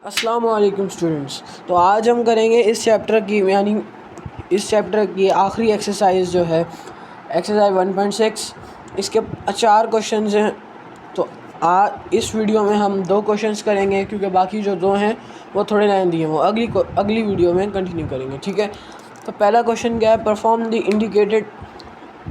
अस्सलाम वालेकुम स्टूडेंट्स। तो आज हम करेंगे इस चैप्टर की आखिरी एक्सरसाइज जो है एक्सरसाइज 1.6। इसके 4 क्वेश्चंस हैं। तो आज इस वीडियो में हम 2 क्वेश्चंस करेंगे क्योंकि बाकी जो 2 हैं वो थोड़े नए दिए हैं, वो अगली वीडियो में कंटिन्यू करेंगे। ठीक है, तो पहला क्वेश्चन क्या है, perform the indicated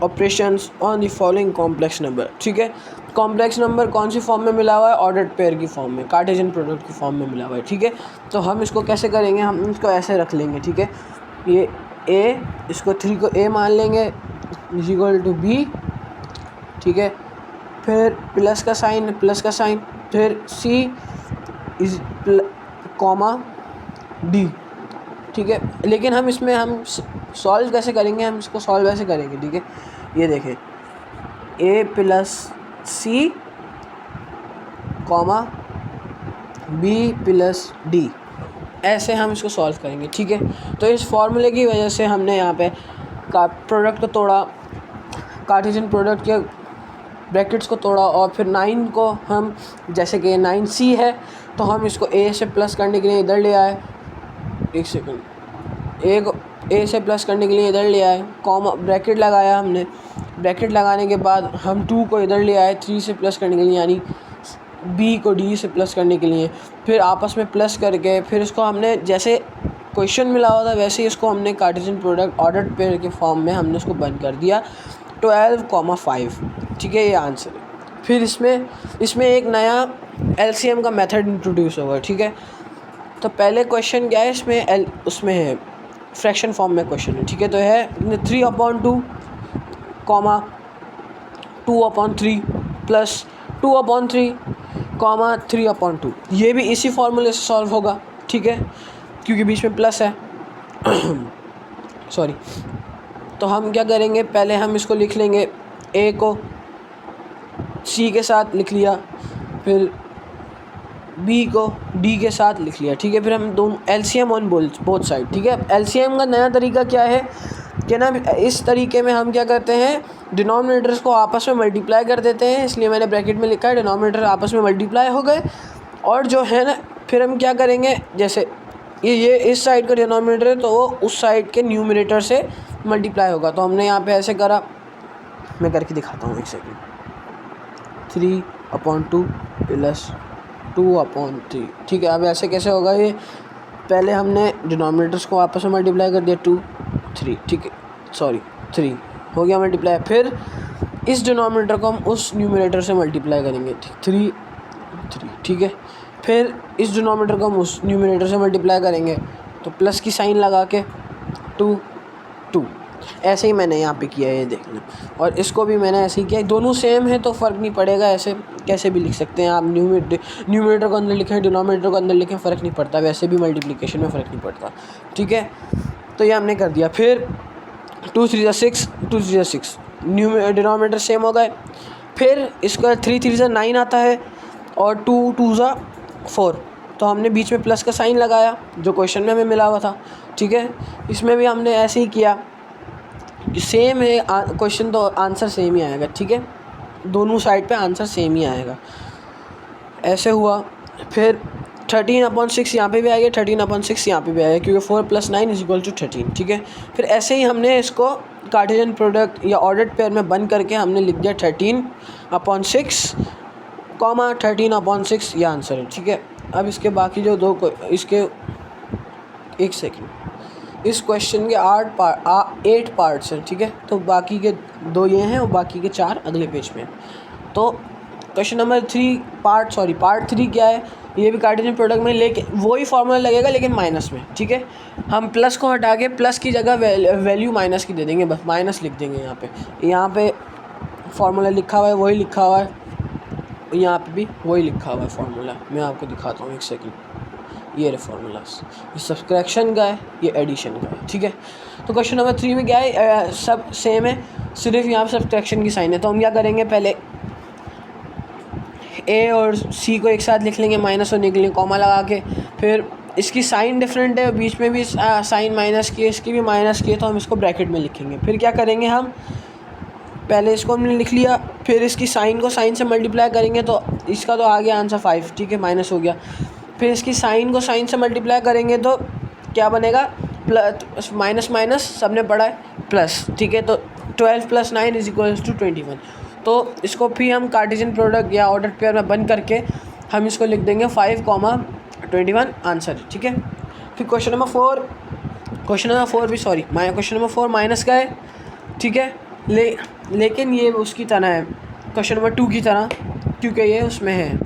operations on the following complex number. ठीक है, कॉम्प्लेक्स नंबर कौन सी फॉर्म में मिला हुआ है, ऑर्डर्ड पेयर की फॉर्म में, कार्टेशियन प्रोडक्ट की फॉर्म में मिला हुआ है। ठीक है, तो हम इसको कैसे करेंगे, हम इसको ऐसे रख लेंगे। ठीक है, ये ए, इसको 3 को ए मान लेंगे इज इक्वल टू बी। ठीक है, फिर प्लस का साइन, फिर सी इज कॉमा डी। ठीक है, लेकिन हम इसमें हम सॉल्व कैसे करेंगे, हम इसको सॉल्व ऐसे करेंगे। ठीक है, ये देखें, ए plus C comma B plus D, ऐसे हम इसको सॉल्व करेंगे। ठीक है, तो इस फॉर्मूले की वजह से हमने यहाँ पे प्रोडक्ट को तोड़ा, कार्टेशियन प्रोडक्ट के ब्रैकेट्स को तोड़ा, और फिर 9 को हम, जैसे कि 9C है तो हम इसको ए से प्लस करने के लिए इधर ले आए। एक सेकंड, ए को ए से प्लस करने के लिए इधर ले आए, कॉमा ब्रैकेट लगाया हमने, ब्रैकेट लगाने के बाद हम 2 को इधर ले आए 3 से प्लस करने के लिए, यानी बी को डी से प्लस करने के लिए, फिर आपस में प्लस करके फिर इसको हमने जैसे क्वेश्चन मिला हुआ था वैसे ही इसको हमने कार्टेशियन प्रोडक्ट ऑर्डर्ड पेयर के फॉर्म में हमने उसको बंद कर दिया 12,5। ठीक है, ये आंसर है। फिर इसमें एक नया LCM का मेथड इंट्रोड्यूस होगा। ठीक है, तो पहले क्वेश्चन क्या है, उसमें है फ्रैक्शन फॉर्म में क्वेश्चन है। ठीक है, तो है 3/2 कॉमा 2/3 प्लस 2/3 कॉमा 3/2। ये भी इसी फार्मूले से सॉल्व होगा। ठीक है, क्योंकि बीच में प्लस है सॉरी। तो हम क्या करेंगे, पहले हम इसको लिख लेंगे, ए को सी के साथ लिख लिया, फिर बी को डी के साथ लिख लिया। ठीक है, फिर हम दोनों LCM ऑन बोथ साइड। ठीक है, LCM का नया तरीका क्या है कि ना, इस तरीके में हम क्या करते हैं, डिनोमिनेटर्स को आपस में मल्टीप्लाई कर देते हैं, इसलिए मैंने ब्रैकेट में लिखा है डिनोमिनेटर आपस में मल्टीप्लाई हो गए। और जो है ना, फिर हम क्या करेंगे, जैसे ये इस साइड का डिनोमिनेटर है तो वो उस साइड के न्यूमरेटर से मल्टीप्लाई होगा। तो हमने यहाँ पे ऐसे करा, मैं करके दिखाता हूँ, एक सेकेंड। 3/2 प्लस 2/3। ठीक है, अब ऐसे कैसे होगा, ये पहले हमने डिनोमिनेटर्स को आपस में मल्टीप्लाई कर दिया 2 3। ठीक है, सॉरी 3 हो गया मल्टीप्लाई, फिर इस डिनोमिनेटर को हम उस न्यूमरेटर से मल्टीप्लाई करेंगे 3 3। ठीक है, फिर इस डिनोमिनेटर को हम उस न्यूमरेटर से मल्टीप्लाई करेंगे, तो प्लस की साइन लगा के 2 2। ऐसे ही मैंने यहाँ पे किया है, ये देख लें। और इसको भी मैंने ऐसे ही किया, दोनों सेम है तो फ़र्क नहीं पड़ेगा, ऐसे कैसे भी लिख सकते हैं आप। न्यूमरेटर को अंदर लिखें, डिनोमिनेटर को अंदर लिखें, फ़र्क नहीं पड़ता, वैसे भी मल्टीप्लिकेशन में फ़र्क नहीं पड़ता। ठीक है, तो ये हमने कर दिया। फिर 2 3 6, 2 3 6, डिनोमिनेटर सेम हो गए। फिर इसका 3 3 9 आता है और 2 2 4, तो हमने बीच में प्लस का साइन लगाया जो क्वेश्चन में हमें मिला हुआ था। ठीक है, इसमें भी हमने ऐसे ही किया, सेम है क्वेश्चन, तो आंसर सेम ही आएगा। ठीक है, दोनों साइड पे आंसर सेम ही आएगा, ऐसे हुआ। फिर 13/6 यहाँ पे भी आएगा, 13/6 यहाँ पे भी आएगा, क्योंकि 4 + 9 = 13। ठीक है, फिर ऐसे ही हमने इसको कार्टेशियन प्रोडक्ट या ऑर्डर्ड पेयर में बंद करके हमने लिख दिया 13/6 कॉमा 13/6, ये आंसर है। ठीक है, अब इसके बाकी जो 2 इसके, एक सेकेंड, इस क्वेश्चन के 8 पार्ट्स हैं। ठीक है, तो बाकी के 2 ये हैं और बाकी के 4 अगले पेज में। तो क्वेश्चन नंबर 3 पार्ट 3 क्या है, ये भी कार्टेशियन प्रोडक्ट में, लेकिन वही फार्मूला लगेगा लेकिन माइनस में। ठीक है, हम प्लस को हटा के प्लस की जगह वैल्यू माइनस की दे देंगे, बस माइनस लिख देंगे। यहाँ पे फार्मूला लिखा हुआ है, वही लिखा हुआ है, यहाँ पे भी वही लिखा हुआ है फार्मूला। मैं आपको दिखाता हूँ, एक सेकेंड। ये रहे फार्मूलास, ये सब्सट्रैक्शन का है, ये एडिशन का है। ठीक है, तो क्वेश्चन नंबर 3 में क्या है, सब सेम है, सिर्फ यहाँ पर सब्सट्रैक्शन की साइन है। तो हम क्या करेंगे, पहले ए और सी को एक साथ लिख लेंगे माइनस होने के लिए, कॉमा लगा के। फिर इसकी साइन डिफरेंट है, बीच में भी साइन माइनस की है, इसकी भी माइनस की है, तो हम इसको ब्रैकेट में लिखेंगे। फिर क्या करेंगे, हम पहले इसको हमने लिख लिया, फिर इसकी साइन को साइन से मल्टीप्लाई करेंगे तो इसका तो आ गया आंसर 5। ठीक है, माइनस हो गया। फिर इसकी साइन को साइन से मल्टीप्लाई करेंगे तो क्या बनेगा, प्लस माइनस माइनस सब ने पढ़ा है प्लस, ठीक है। तो 12 + 9 = 21। तो इसको फिर हम कार्टेशियन प्रोडक्ट या ऑर्डर पेयर में बन करके हम इसको लिख देंगे 5, 21 आंसर, ठीक है। फिर क्वेश्चन नंबर 4 माइनस का है, ठीक है। लेकिन ये उसकी तरह है क्वेश्चन नंबर 2 की तरह, क्योंकि ये उसमें है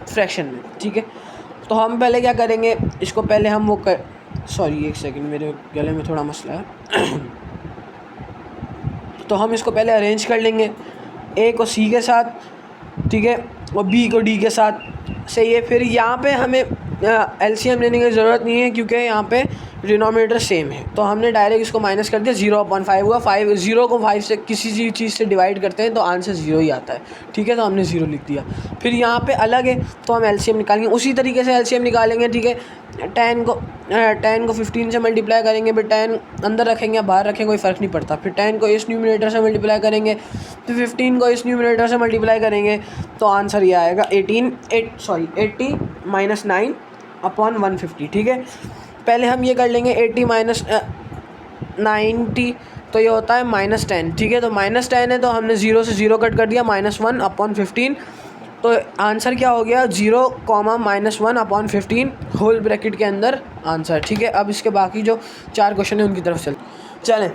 फ्रैक्शन में, ठीक है। तो हम पहले क्या करेंगे, इसको पहले हम एक सेकंड, मेरे गले में थोड़ा मसला है तो हम इसको पहले अरेंज कर लेंगे, ए को सी के साथ, ठीक है, और बी को डी के साथ, सही है। फिर यहाँ पे हमें एलसीएम लेने की ज़रूरत नहीं है क्योंकि यहाँ पे डिनोमिनेटर सेम है, तो हमने डायरेक्ट इसको माइनस कर दिया, 0/5 हुआ। 0 को 5 से किसी चीज़ से डिवाइड करते हैं तो आंसर 0 ही आता है, ठीक है। तो हमने 0 लिख दिया। फिर यहाँ पे अलग है तो हम एलसीएम निकालेंगे, उसी तरीके से एलसीएम निकालेंगे, ठीक है। 10 को 15 से मल्टीप्लाई करेंगे, फिर 10 अंदर रखेंगे या बाहर रखेंगे कोई फ़र्क नहीं पड़ता। फिर 10 को इस न्यूमरेटर से मल्टीप्लाई करेंगे, फिर 15 को इस न्यूमरेटर से मल्टीप्लाई करेंगे, तो आंसर ये आएगा 80 - 9/150, ठीक है। पहले हम ये कर लेंगे 80 - 90, तो ये होता है -10, ठीक है। तो -10 है तो हमने 0 से 0 कट कर दिया, -1/15, तो आंसर क्या हो गया, 0, -1/15 होल ब्रैकेट के अंदर आंसर, ठीक है। अब इसके बाकी जो 4 क्वेश्चन हैं उनकी तरफ चलें।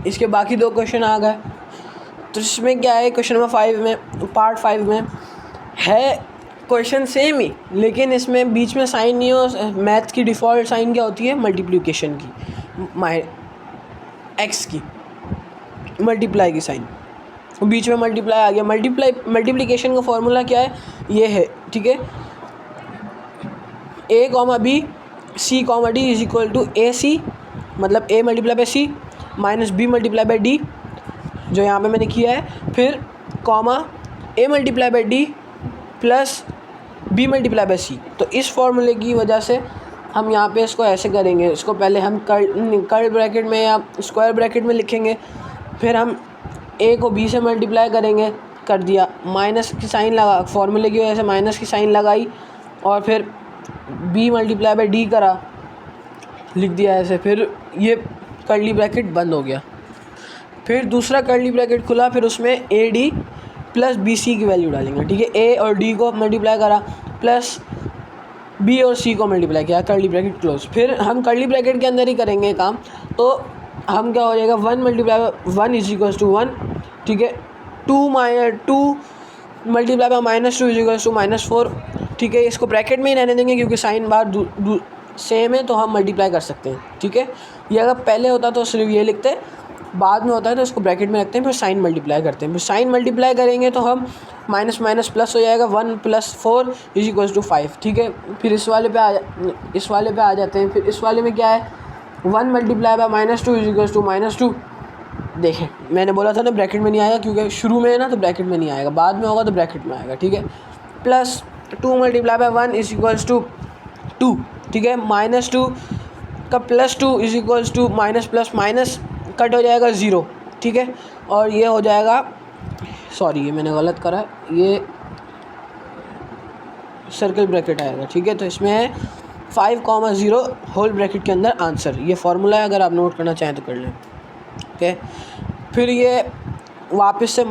इसके बाकी 2 क्वेश्चन आ गए, तो इसमें क्या है, क्वेश्चन नंबर 5 में, पार्ट 5 में है क्वेश्चन सेम ही, लेकिन इसमें बीच में साइन नहीं हो। मैथ की डिफ़ॉल्ट साइन क्या होती है, मल्टीप्लिकेशन की, एक्स की मल्टीप्लाई की साइन, बीच में मल्टीप्लाई आ गया। मल्टीप्लिकेशन का फॉर्मूला क्या है, ये है, ठीक है। a, b, c, d = AC, मतलब a × c - b × d, जो यहाँ पे मैंने किया है। फिर comma a × d plus b × c। तो इस फॉर्मूले की वजह से हम यहाँ पे इसको ऐसे करेंगे, इसको पहले हम कर्ली ब्रैकेट में या स्क्वायर ब्रैकेट में लिखेंगे, फिर हम a को b से मल्टीप्लाई करेंगे, कर दिया, माइनस की साइन लगा, फॉर्मूले की वजह से माइनस की साइन लगाई, और फिर b × d करा, लिख दिया ऐसे। फिर ये कर्ली ब्रैकेट बंद हो गया। फिर दूसरा कर्ली ब्रैकेट खुला, फिर उसमें AD प्लस BC की वैल्यू डालेंगे, ठीक है। A और D को मल्टीप्लाई करा, प्लस B और C को मल्टीप्लाई किया, कर्ली ब्रैकेट क्लोज। फिर हम कर्ली ब्रैकेट के अंदर ही करेंगे काम, तो हम क्या हो जाएगा, 1 × 1 = 1, ठीक है। 2 × -2 -4, ठीक है। इसको ब्रैकेट में ही रहने देंगे क्योंकि साइन बार सेम है, तो हम मल्टीप्लाई कर सकते हैं, ठीक है। ये अगर पहले होता तो सिर्फ ये लिखते, बाद में होता है तो इसको ब्रैकेट में रखते हैं, फिर साइन मल्टीप्लाई करते हैं। फिर साइन मल्टीप्लाई करेंगे तो हम माइनस माइनस प्लस हो जाएगा, 1 + 4 = 5, ठीक है। फिर इस वाले पे आ जाते हैं। फिर इस वाले में क्या है, 1 × -2 = -2। देखें, मैंने बोला था ना ब्रैकेट में नहीं आएगा, क्योंकि शुरू में है ना तो ब्रैकेट में नहीं आएगा, बाद में होगा तो ब्रैकेट में आएगा, ठीक है। प्लस 2 × 1 = 2, ठीक है। -2 का +2 = माइनस प्लस माइनस कट हो जाएगा 0, ठीक है। और ये हो जाएगा, ये मैंने गलत करा, ये सर्कल ब्रैकेट आएगा, ठीक है। तो इसमें है 5, 0 होल ब्रैकेट के अंदर आंसर। ये फार्मूला है, अगर आप नोट करना चाहें तो कर लें, ओके। फिर ये वापस से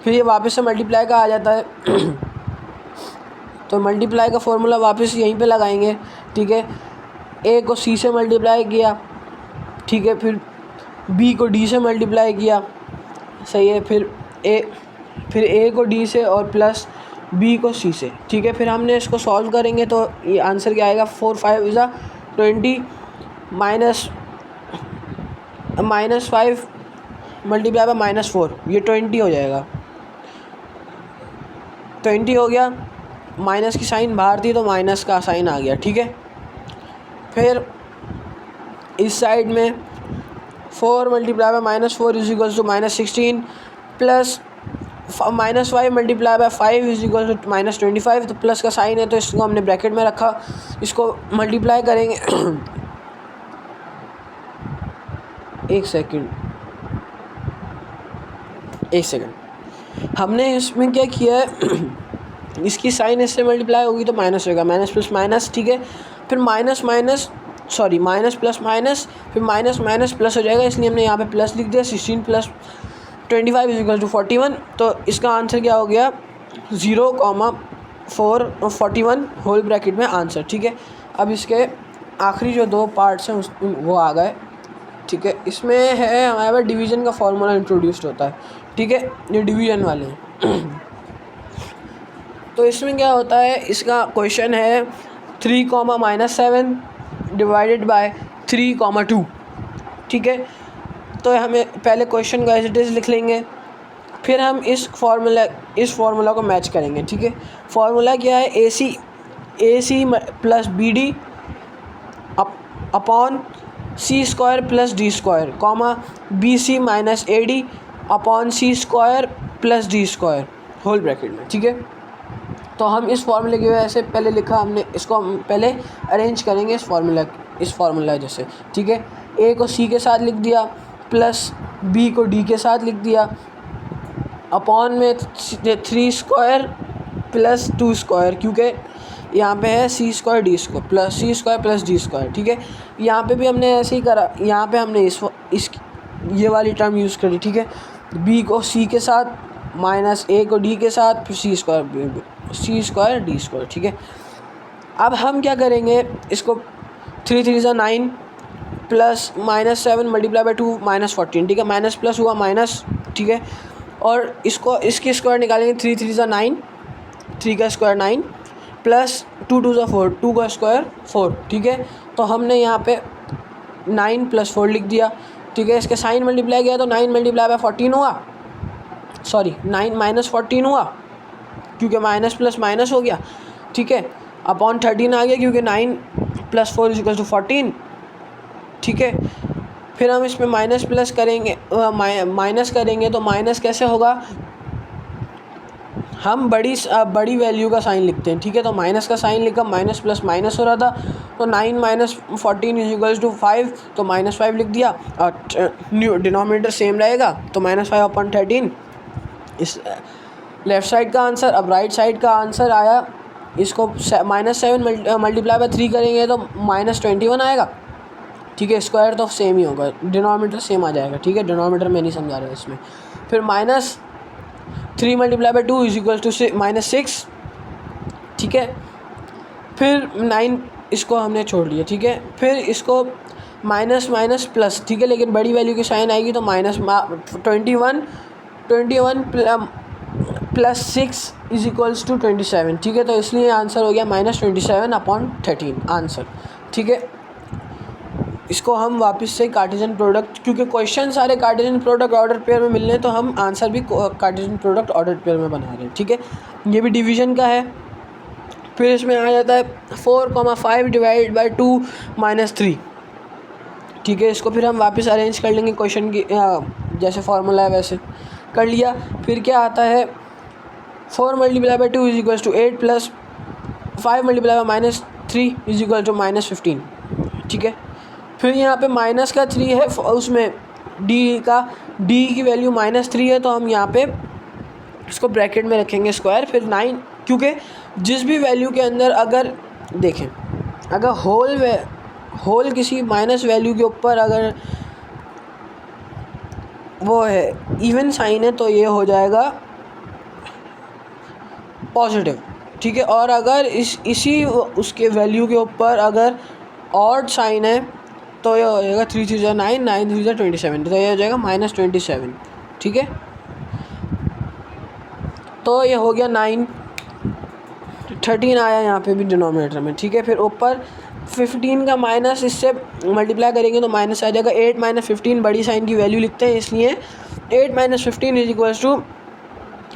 फिर ये वापस से मल्टीप्लाई का आ जाता है तो मल्टीप्लाई का फॉर्मूला वापस यहीं पे लगाएंगे, ठीक है। a को c से मल्टीप्लाई किया, ठीक है। फिर b को d से मल्टीप्लाई किया, सही है। फिर a को d से और प्लस b को c से, ठीक है। फिर हमने इसको सॉल्व करेंगे तो ये आंसर क्या आएगा, 4 × 5 = 20 -5 × -4, ये 20 हो जाएगा। 20 हो गया, माइनस की साइन बाहर थी तो माइनस का साइन आ गया, ठीक है। फिर इस साइड में 4 × -4 = -16 प्लस -5 × 5 = -25। तो प्लस का साइन है तो इसको हमने ब्रैकेट में रखा, इसको मल्टीप्लाई करेंगे एक सेकंड हमने इसमें क्या किया है इसकी साइन इससे मल्टीप्लाई होगी तो माइनस होगा, माइनस प्लस माइनस, ठीक है। फिर माइनस प्लस माइनस, फिर माइनस माइनस प्लस हो जाएगा, इसलिए हमने यहाँ पे प्लस लिख दिया। 16 प्लस 25 इज इक्वल टू 41। तो इसका आंसर क्या हो गया, 0,441 होल ब्रैकेट में आंसर, ठीक है। अब इसके आखिरी जो 2 पार्ट्स हैं वो आ गए, ठीक है। इसमें है हमारे पास डिवीज़न का फॉर्मूला इंट्रोड्यूस्ड होता है, ठीक है, ये डिवीज़न वाले हैं। तो इसमें क्या होता है, इसका क्वेश्चन है 3,-7 डिवाइडेड बाय 3,2, ठीक है। तो हमें पहले क्वेश्चन को एज इट इज़ लिख लेंगे, फिर हम इस फार्मूला को मैच करेंगे, ठीक है। फार्मूला क्या है, AC plus BD upon C² plus D² comma BC minus AD upon C² plus D² whole bracket में, ठीक है। तो हम इस फार्मूले की वजह से पहले लिखा हमने, इसको हम पहले अरेंज करेंगे इस फार्मूला जैसे, ठीक है। A को C के साथ लिख दिया, प्लस B को D के साथ लिख दिया, अपॉन में 3² प्लस 2², क्योंकि यहाँ पे है C² D² plus C² plus D², ठीक है। यहाँ पे भी हमने ऐसे ही करा, यहाँ पे हमने ये वाली टर्म यूज़ करी, ठीक है। B को C के साथ माइनस A को D के साथ, फिर C² D², ठीक है। अब हम क्या करेंगे, इसको 3 3 ज़ा 9 प्लस -7 मल्टीप्लाई बाई 2 -14, ठीक है। माइनस प्लस हुआ माइनस, ठीक है। और इसकी स्क्वायर निकालेंगे, 3 3 ज़ा 9, 3 का स्क्वायर 9 प्लस 2 2 ज़ा 4, 2 का स्क्वायर 4, ठीक है। तो हमने यहाँ पे 9 प्लस 4 लिख दिया, ठीक है। इसके साइन मल्टीप्लाई किया तो 9 मल्टीप्लाई बाई 14 हुआ, 9 माइनस 14 हुआ, क्योंकि माइनस प्लस माइनस हो गया, ठीक है। अपॉन 13 आ गया, क्योंकि 9 प्लस 4 इज इक्वल टू 14, ठीक है। फिर हम इसमें माइनस प्लस करेंगे, माइनस करेंगे तो माइनस कैसे होगा, हम बड़ी वैल्यू का साइन लिखते हैं, ठीक है। तो माइनस का साइन लिखा, माइनस प्लस माइनस हो रहा था, तो 9 माइनस 14 इज इक्वल्स टू 5, तो -5 लिख दिया, और डिनोमिनेटर सेम रहेगा, तो -5 अपॉन 13 इस लेफ़्ट साइड का आंसर। अब राइट साइड का आंसर आया, इसको -7 मल्टीप्लाई बाय 3 करेंगे तो -21 आएगा, ठीक है। स्क्वायर तो सेम ही होगा, डिनोमिनेटर सेम आ जाएगा, ठीक है। डिनोमिनेटर में नहीं समझा रहा इसमें। फिर -3 multiply by 2 is equal to -6, ठीक है। फिर 9 इसको हमने छोड़ लिया, ठीक है। फिर इसको माइनस माइनस प्लस, ठीक है, लेकिन बड़ी वैल्यू की साइन आएगी तो -21 प्लस 6 इज इक्वल्स टू 27, ठीक है। तो इसलिए आंसर हो गया -27 अपॉन 13 आंसर, ठीक है। इसको हम वापस से कार्टेशियन प्रोडक्ट, क्योंकि क्वेश्चन सारे कार्टेशियन प्रोडक्ट ऑर्डर पेयर में मिलने, तो हम आंसर भी कार्टेशियन प्रोडक्ट ऑर्डर पेयर में बना रहे हैं, ठीक है। ये भी डिवीज़न का है। फिर इसमें आ जाता है 4,5 डिवाइड बाई 2 -3, ठीक है। इसको फिर हम वापस अरेंज कर लेंगे क्वेश्चन की जैसे फार्मूला है वैसे कर लिया। फिर क्या आता है, 4 multiply by 2 is equal to 8 plus 5 multiply by -3 is equal to -15, ठीक है। फिर यहाँ पे माइनस का 3 है, उसमें डी की वैल्यू -3 है, तो हम यहाँ पे इसको ब्रैकेट में रखेंगे स्क्वायर, फिर 9, क्योंकि जिस भी वैल्यू के अंदर अगर देखें, अगर होल किसी माइनस वैल्यू के ऊपर अगर वो है इवन साइन है तो ये हो जाएगा पॉजिटिव, ठीक है। और अगर इसी उसके वैल्यू के ऊपर अगर ऑड साइन है तो ये हो जाएगा 3 3 ज़ा 9, 9 3 ज़ा 27, तो ये हो जाएगा -27, ठीक है। तो ये हो गया 9, 13 आया यहाँ पे भी डिनोमिनेटर में, ठीक है। फिर ऊपर 15 का माइनस इससे मल्टीप्लाई करेंगे तो माइनस आ जाएगा। 8 - 15 बड़ी साइन की वैल्यू लिखते हैं, इसलिए 8 - 15 इज इक्वल्स टू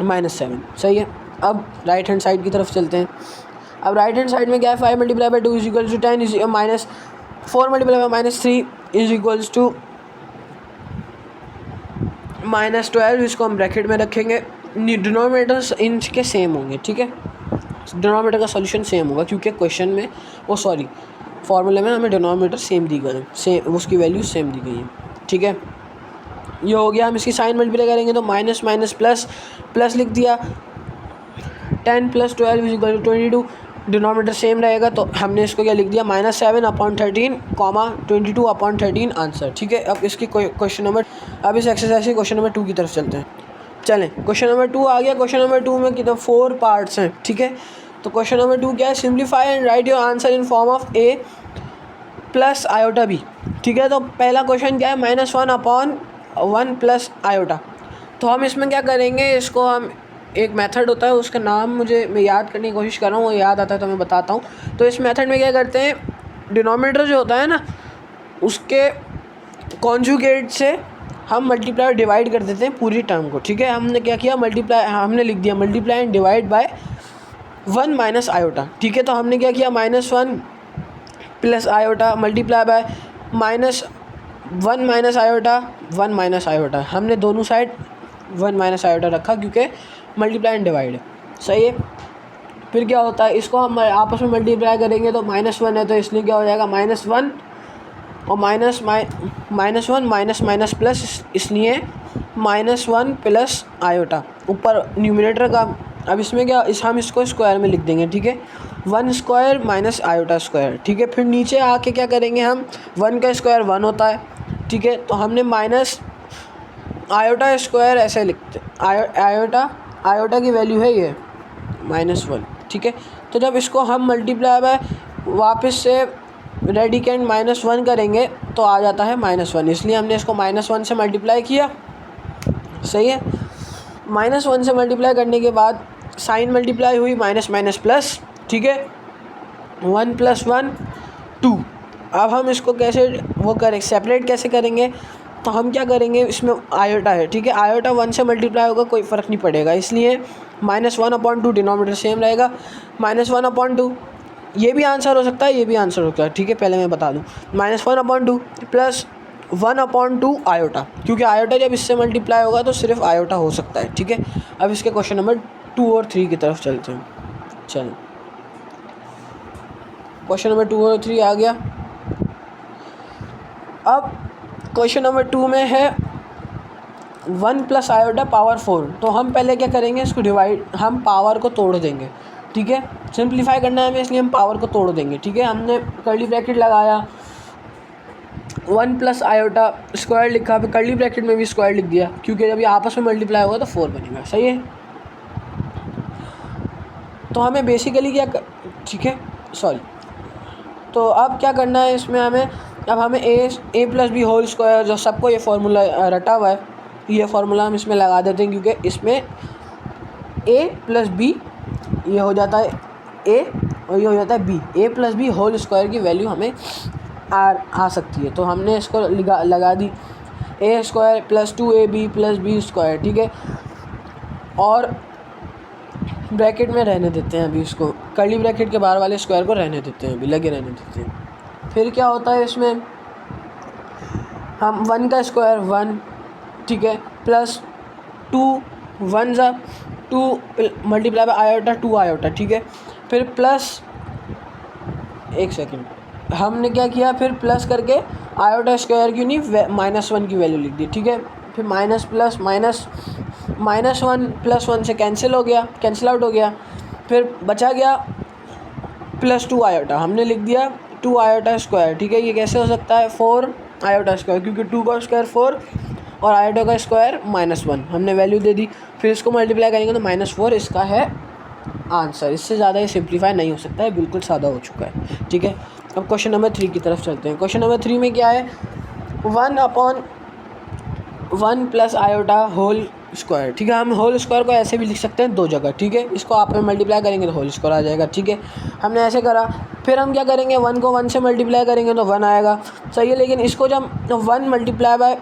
-7, सही है। अब राइट हैंड साइड की तरफ चलते हैं। अब राइट हैंड साइड में क्या है, 5 multiply by 2 is equals to 10 is -4 multiply by -3 is equals to -12, इसको हम ब्रैकेट में रखेंगे। डिनोमिनेटर्स इनके सेम होंगे, ठीक है। डिनोमिनेटर का सॉल्यूशन सेम होगा, क्योंकि क्वेश्चन में फार्मूले में हमें डिनोमिनेटर सेम दी गए हैं, सेम उसकी वैल्यू सेम दी गई है, ठीक है। ये हो गया। हम इसकी साइन मल्टीप्लाई करेंगे तो माइनस माइनस प्लस लिख दिया, 10 + 12 = 22, डिनोमिनेटर सेम रहेगा तो हमने इसको क्या लिख दिया -7/13, 22/13 आंसर। ठीक है, अब इसकी क्वेश्चन नंबर, अब इस एक्सरसाइज के क्वेश्चन नंबर 2 की तरफ चलते हैं। चलें, क्वेश्चन नंबर 2 आ गया। क्वेश्चन नंबर 2 में कितना 4 पार्ट्स हैं। ठीक है, तो क्वेश्चन नंबर 2 क्या है, simplify and right your answer in form of a + i/b। ठीक है, तो पहला क्वेश्चन क्या है, -1/1 + i/। तो हम इसमें क्या करेंगे, इसको हम एक मेथड होता है, उसका नाम मैं याद करने की कोशिश कर रहा हूँ, वो याद आता है तो मैं बताता हूँ। तो इस मेथड में क्या करते हैं, डिनोमिनेटर जो होता है ना, उसके कॉन्जुगेट से हम मल्टीप्लाई और डिवाइड कर देते हैं पूरी टर्म को। ठीक है, हमने क्या किया, हमने लिख दिया multiply and divide by 1 - i/। ठीक है, तो हमने क्या किया, -1 + i/, multiply by -1 - i/, 1 - i/। हमने दोनों साइड 1 - i/, रखा क्योंकि मल्टीप्लाई एंड डिवाइड है। सही है, फिर क्या होता है, इसको हम आपस में मल्टीप्लाई करेंगे तो -1 है, तो इसलिए क्या हो जाएगा, -1 और -1 माइनस प्लस, इसलिए -1 + i/, ऊपर न्यूमरेटर का। अब इसमें क्या, हम इसको स्क्वायर में लिख देंगे। ठीक है, 1² - i/²। ठीक है, फिर नीचे आके क्या करेंगे, हम 1 का स्क्वायर 1 होता है। ठीक है, तो हमने -i² ऐसे लिखते, आयोटा की वैल्यू है ये -1। ठीक है, तो जब इसको हम मल्टीप्लाई बाय वापस से रेडिकेंड -1 करेंगे तो आ जाता है -1, इसलिए हमने इसको -1 से मल्टीप्लाई किया। सही है, -1 से मल्टीप्लाई करने के बाद साइन मल्टीप्लाई हुई, माइनस प्लस। ठीक है, 1 + 1 2। अब हम इसको कैसे वो करें, सेपरेट कैसे करेंगे, तो हम क्या करेंगे, इसमें आयोटा है। ठीक है, आयोटा 1 से मल्टीप्लाई होगा, कोई फ़र्क नहीं पड़ेगा, इसलिए -1/2, डिनोमिनेटर सेम रहेगा, -1/2। ये भी आंसर हो सकता है, ये भी आंसर हो सकता है। ठीक है, पहले मैं बता दूं, -1/2 + 1/2 आयोटा, क्योंकि आयोटा जब इससे मल्टीप्लाई होगा तो सिर्फ आयोटा हो सकता है। ठीक है, अब इसके क्वेश्चन नंबर 2 और 3 की तरफ चलते हैं। चलो, क्वेश्चन नंबर 2 और 3 आ गया। अब क्वेश्चन नंबर 2 में है 1 + i/, पावर 4। तो हम पहले क्या करेंगे, इसको डिवाइड, हम पावर को तोड़ देंगे। ठीक है, सिंप्लीफाई करना है हमें, इसलिए हम पावर को तोड़ देंगे। ठीक है, हमने कर्ली ब्रैकेट लगाया, 1 + i/, स्क्वायर लिखा, फिर कर्ली ब्रैकेट में भी स्क्वायर लिख दिया, क्योंकि जब ये आपस में मल्टीप्लाई होगा तो 4 बनेगा। सही है, तो हमें बेसिकली क्या ठीक है, सॉरी, तो अब क्या करना है इसमें हमें, अब हमें a + b होल स्क्वायर, जो सबको ये फार्मूला रटा हुआ है, ये फार्मूला हम इसमें लगा देते हैं, क्योंकि इसमें a + b ये हो जाता है a और ये हो जाता है b। a + b whole square की वैल्यू हमें आ सकती है, तो हमने इसको लगा दी, a² + 2ab + b²। ठीक है, और ब्रैकेट में रहने देते हैं अभी इसको, कर्ली ब्रैकेट के बाहर वाले स्क्वायर को रहने देते हैं, अभी लगे रहने देते हैं। फिर क्या होता है इसमें, हम 1 का स्क्वायर 1, ठीक है, प्लस 2 1 ज़ा 2 मल्टीप्लाई बाय आयोटा 2 आयोटा। ठीक है, फिर प्लस, एक सेकंड, हमने क्या किया, फिर प्लस करके आयोटा स्क्वायर क्यों नहीं, -1 की वैल्यू लिख दी। ठीक है, फिर माइनस प्लस माइनस, -1 + 1 से कैंसिल हो गया, कैंसिल आउट हो गया, फिर बचा गया +2 आयोटा, हमने लिख दिया 2 आयोटा स्क्वायर। ठीक है, ये कैसे हो सकता है, 4 आयोटा स्क्वायर, क्योंकि 2 का स्क्वायर 4 और आयोटा का स्क्वायर -1, हमने वैल्यू दे दी। फिर इसको मल्टीप्लाई करेंगे तो -4 इसका है आंसर। इससे ज़्यादा ये सिंप्लीफाई नहीं हो सकता है, बिल्कुल सादा हो चुका है। ठीक है, अब क्वेश्चन नंबर 3 की तरफ चलते हैं। क्वेश्चन नंबर 3 में क्या है, 1/1 + आयोटा होल स्क्वायर। ठीक है, हम होल स्क्वायर को ऐसे भी लिख सकते हैं 2 जगह। ठीक है, इसको आप में मल्टीप्लाई करेंगे तो होल स्क्वायर आ जाएगा। ठीक है, हमने ऐसे करा, फिर हम क्या करेंगे, 1 को 1 से मल्टीप्लाई करेंगे तो 1 आएगा। सही है, लेकिन इसको जब 1 ×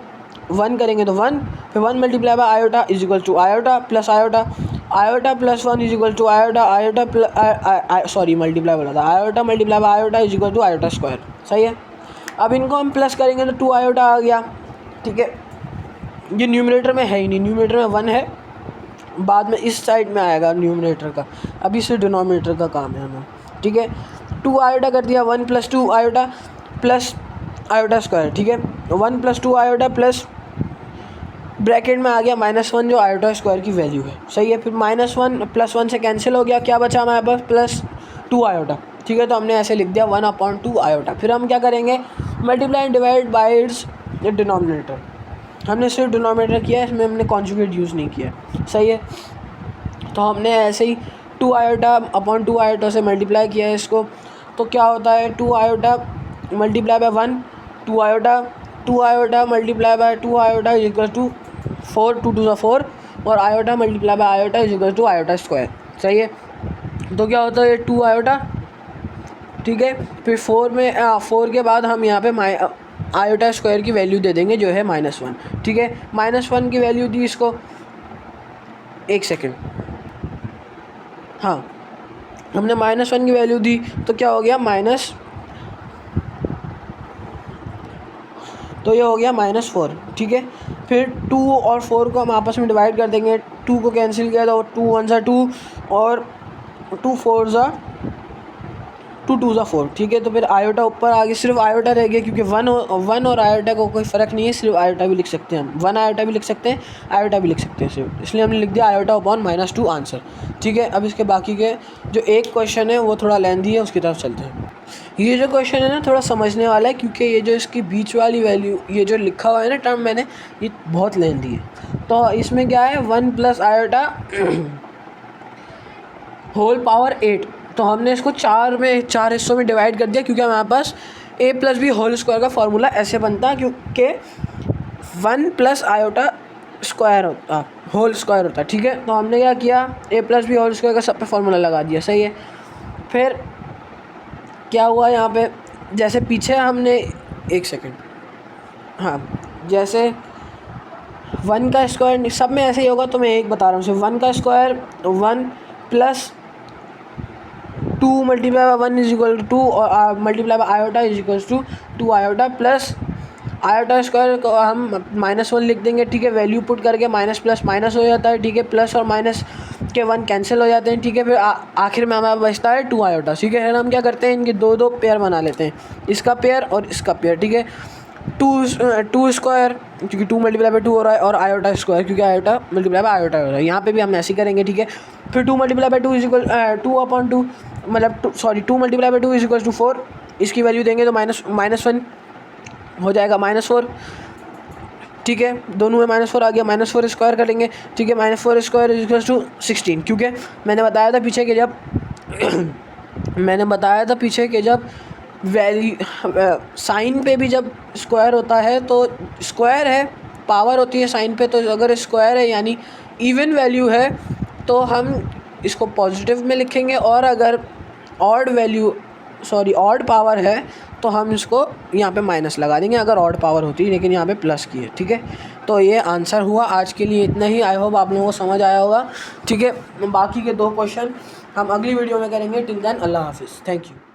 1 करेंगे तो 1, फिर 1 × iota = iota plus iota, iota + 1 = iota, iota sorry multiply बोला था, आयोटा × आयोटा = आयोटा स्क्वायर। सही है, अब इनको हम प्लस करेंगे तो 2 आयोटा आ गया। ठीक है, ये न्यूमरेटर में है ही नहीं, न्यूमरेटर में 1 है, बाद में इस साइड में आएगा न्यूमरेटर का, अभी से डिनोमिनेटर का काम है हमें। ठीक है, 2 आयोटा कर दिया, 1 + 2 आयोटा प्लस आयोटा स्क्वायर। ठीक है, 1 + 2 आयोटा प्लस ब्रैकेट में आ गया -1 जो आयोटा स्क्वायर की वैल्यू है, सही है। फिर -1 +1 से कैंसिल हो गया, क्या बचा हमारे पास +2 आयोटा, ठीक है। तो हमने ऐसे लिख दिया 1/2 आयोटा। फिर हम क्या करेंगे, multiply and divide by it's denominator. हमने सिर्फ डिनोमिनेटर किया है, इसमें हमने कॉन्जुगेट यूज़ नहीं किया, सही है। तो हमने ऐसे ही 2 आयोटा अपॉन 2 आयोटा से मल्टीप्लाई किया है इसको, तो क्या होता है 2 iota multiply by 1, 2 iota multiply by 2 iota is equal to 4, 2 2 4, और iota multiply by iota is equal to iota square, सही है। तो क्या होता है 2 आयोटा, ठीक है। फिर 4 के बाद हम यहाँ पे आयोटा स्क्वायर की वैल्यू दे देंगे जो है -1, ठीक है। -1 की वैल्यू दी इसको, एक सेकेंड, हाँ, हमने -1 की वैल्यू दी तो क्या हो गया तो ये हो गया -4, ठीक है। फिर 2 और 4 को हम आपस में डिवाइड कर देंगे, 2 को कैंसिल किया तो 2 1 ज़ा 2 और 2 4 ज़ा 2 2 ज़ा 4, ठीक है। तो फिर आयोटा ऊपर आ गया, सिर्फ आयोटा रह गया क्योंकि 1 और आयोटा को कोई फ़र्क नहीं है, सिर्फ आयोटा भी लिख सकते हैं हम, 1 आयोटा भी लिख सकते हैं, आयोटा भी लिख सकते हैं सिर्फ, इसलिए हमने लिख दिया आयोटा अपॉन -2 आंसर, ठीक है। अब इसके बाकी के जो एक क्वेश्चन है वो थोड़ा लेंथी है, उसकी तरफ चलते हैं। ये जो क्वेश्चन है ना थोड़ा समझने वाला है, क्योंकि ये जो इसकी बीच वाली वैल्यू, ये जो लिखा हुआ है ना टर्म मैंने, ये बहुत लेंथी है। तो इसमें क्या है 1 + आयोटा होल पावर 8, तो हमने इसको 4 हिस्सों में डिवाइड कर दिया, क्योंकि हमारे पास a + b होल स्क्वायर का फॉर्मूला ऐसे बनता, क्योंकि 1 + आयोटा स्क्वायर होता, होल स्क्वायर होता, ठीक है। तो हमने क्या किया, a + b होल स्क्वायर का सब पे फॉर्मूला लगा दिया, सही है। फिर क्या हुआ यहाँ पे, जैसे पीछे हमने, एक सेकेंड, हाँ, जैसे 1 का स्क्वायर सब में ऐसे ही होगा, तो मैं एक बता रहा हूँ सिर्फ, 1 का square 1 + 2 multiply by 1 is equal to 2, और multiply by iota is equal to 2 iota plus iota square को हम -1 लिख देंगे, ठीक है। वैल्यू पुट करके माइनस प्लस माइनस हो जाता है, ठीक है। प्लस और माइनस के 1 कैंसिल हो जाते हैं, ठीक है। फिर आखिर में हमारा बचता है 2 आयोटा, ठीक है। हम क्या करते हैं, इनके दो पेयर बना लेते हैं, इसका पेयर और इसका पेयर, ठीक है। 2 स्क्वायर क्योंकि 2 मल्टीप्लाई बाय 2 हो रहा है, और आयोटा स्क्वायर क्योंकि आयोटा मल्टीप्लाई बाय आयोटा हो रहा है। यहाँ पे भी हम ऐसे ही करेंगे, ठीक है। फिर 2 मल्टीप्लाई बाय 2 इज इक्वल 2/2, मतलब 2 multiply by 2 is equal to 4, इसकी वैल्यू देंगे तो -1 हो जाएगा -4, ठीक है। दोनों में -4 आ गया, -4 स्क्वायर करेंगे, ठीक है। -4 स्क्वायर इज इक्वल टू 16, क्योंकि मैंने बताया था पीछे कि जब वैल्यू साइन पे भी जब स्क्वायर होता है तो स्क्वायर है, पावर होती है साइन पे, तो अगर स्क्वायर है यानी इवन वैल्यू है तो हम इसको पॉजिटिव में लिखेंगे, और अगर ऑड पावर है तो हम इसको यहाँ पे माइनस लगा देंगे अगर ऑड पावर होती है, लेकिन यहाँ पे प्लस की है, ठीक है। तो ये आंसर हुआ। आज के लिए इतना ही, आई होप आप लोगों को समझ आया होगा, ठीक है। बाकी के 2 क्वेश्चन हम अगली वीडियो में करेंगे। टिल देन अल्लाह हाफिज़, थैंक यू।